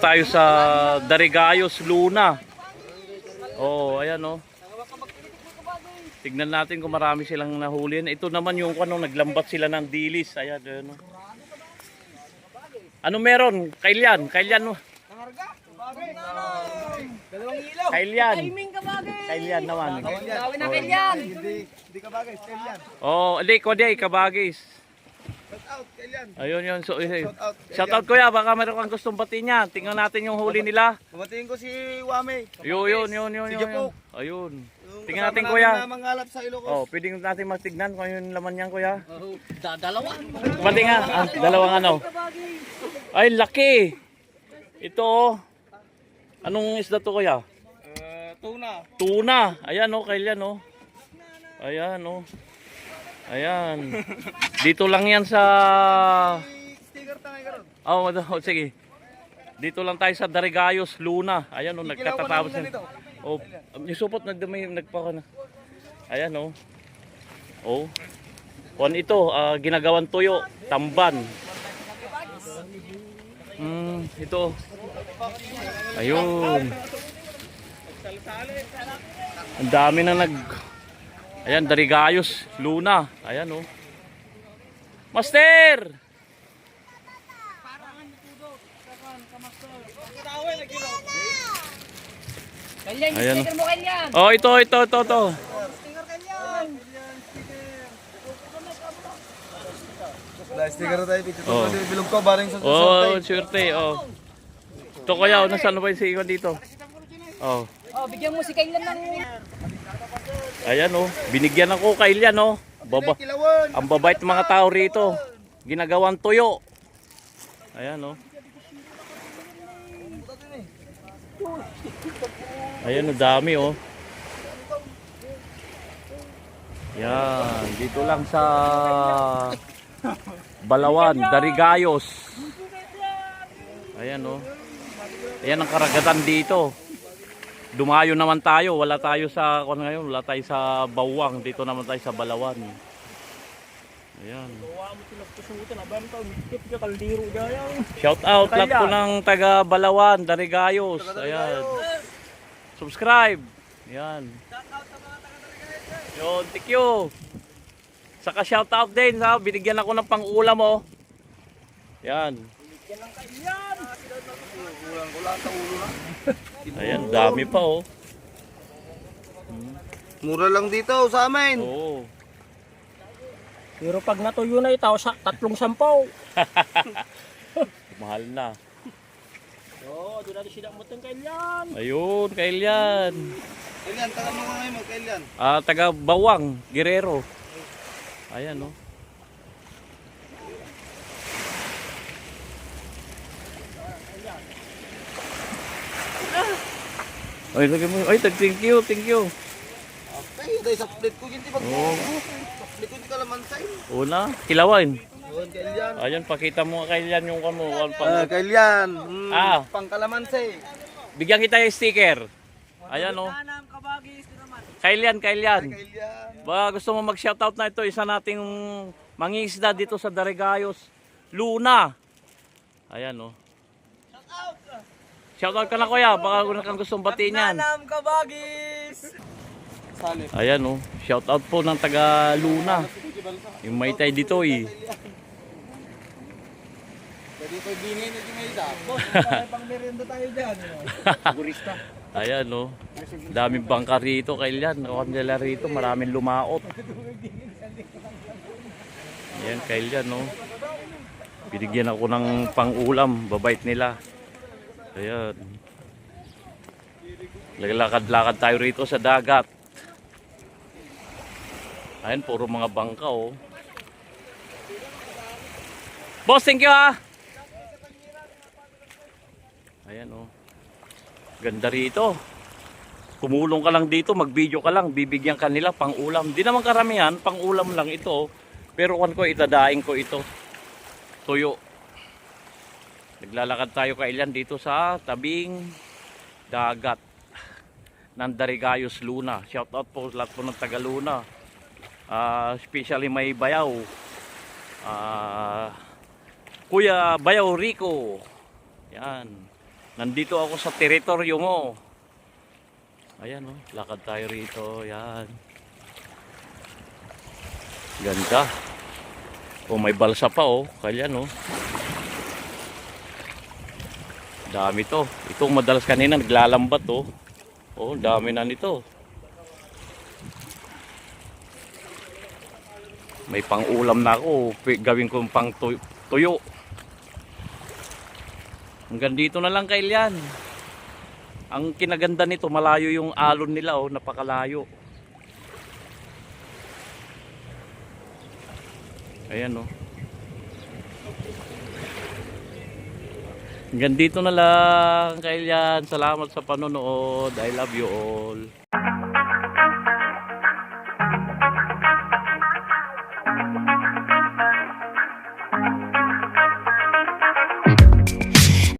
tayo sa Darigayos, Luna. Oh, ayan oh. Tignan natin kung marami silang nahuli. Ito naman yung anong naglambat sila ng dilis. Ayan, ayan oh. Ano meron? Kailian, Kailian oh. Kailian. Kailian naman. Gawin na Kailian. Hindi ka bagay, Kailian. Oh, hindi ko di kabagis. Shout out, Kailian. Ayun yun. So, out, shout out kuya, baka meron kang gustong batiin niya. Tingnan natin yung huli nila. Pamatiin ko si Wame. Yun. Si Japok. Ayun. Yung Tingnan natin kasama kuya. namin na mangalap sa Ilocos. Oh, pwedeng natin matignan kung yung laman niyan kuya. Dalawa. Pati nga, dalawang ano. Ay, laki. Ito oh. Anong isda to kuya? Tuna. Tuna. Ayan oh, Kailian oh. Ayan oh. Ayan. Dito lang yan sa... Sticker tangay ka ron. Oh, sige. Dito lang tayo sa Darigayos, Luna. Ayan oh, nagkatatapos na. Oh, yung supot nagpaka na. Ayan oh. Oh. Kuan ito, ginagawan tuyo, tamban. Ito. Ayun. Ang dami na Ayan, Darigayos, Luna. Ayan oh. Master! Kailian, Ayan. sticker mo Kailian. Oh, ito. Sticker na tayo. Picture Oh. ko. Bilog ko, baring sa Oh, swerte. Oh. Ito kuya, nasaan ba yung si Iwan dito? Oh. Oh, bigyan mo si Kailian ng... Ayan oh, binigyan ako Kailian oh. Ang babait ng mga tao rito. Ginagawan tuyo. Ayan oh. Ayan oh, dami oh. Yan, dito lang sa Balawan, Darigayos. Ayan oh. Ayan ang karagatan dito. Dumayo naman tayo, wala tayo sa ngayon, wala tayo sa Bawang, dito naman tayo sa Balawan. Ayan. Shout out lahat po ng taga Balawan, Darigayos. Ayan. Subscribe. Ayan. Yun, thank you. Saka shout out din ha, binigyan ako ng pang-ulam oh. Ayan. Ayan, dami pa oh. Mura lang dito sa amin. Oo. Pero pag natuyo na ito, 310. Mahal na. Oh, doon natin sila mutang Kailian. Ayun, Kailian. Kailian, taga mo ngayon mo, Kailian. Taga Bawang, Guerrero. Ayan oh. Ay, lagay mo. Ay, thank you. Ay, dahil sa plate ko, hindi Oh. Sa plate ko, hindi ka laman sa'yo. Una, kilawin. Yun, Kailian. Ayan, pakita mo Kailian yung kamo. Kailian. Pangkalamansi. Bigyan kita yung sticker. Ayan oh. Kailian. Kailian. Ba, gusto mo mag-shoutout na ito, isa nating mangingisda dito sa Darigayos, Luna. Ayan oh. Shoutout ka na kuya, baka kung gustong batiin yan. Nanam kabagis. Salip. Ayan oh, shoutout po ng taga Luna. Yung may tay dito eh. Pwede ko bingin na din ngayon. Boss, pang merienda tayo dyan. Sigurista. Ayan oh, daming bangka rito Kailian. O nila rito, maraming lumaot. Ayan Kailian oh. Binigyan ako ng pang-ulam, babait nila. Ayan. Lakad-lakad tayo rito sa dagat. Ayan, puro mga bangka oh. Boss, thank you ah. Ayan oh. Ganda rito. Kumulong ka lang dito, mag-video ka lang, bibigyan ka nila pang-ulam. Di naman karamihan, pang-ulam lang ito. Pero kung ko itadaing ko ito. Tuyo. Naglalakad tayo Kailian dito sa tabing dagat ng Darigayos, Luna. Shout out po lahat po ng taga Luna. Especially may Bayaw. Kuya Bayaw Rico. Yan. Nandito ako sa teritoryo mo. Ayan oh, lakad tayo rito. Yan. Ganda. Oh, may balsa pa oh. Kaya no. Dami to. Itong madalas kanina naglalambat oh. Oh, dami na nito. May pang-ulam na ako. Gawin kong pang tuyo. Hanggang dito na lang kailyan. Ang kinaganda nito, malayo yung alon nila oh, napakalayo. Ayan oh. Hanggang dito na lang kailyan. Salamat sa panonood. I love you all.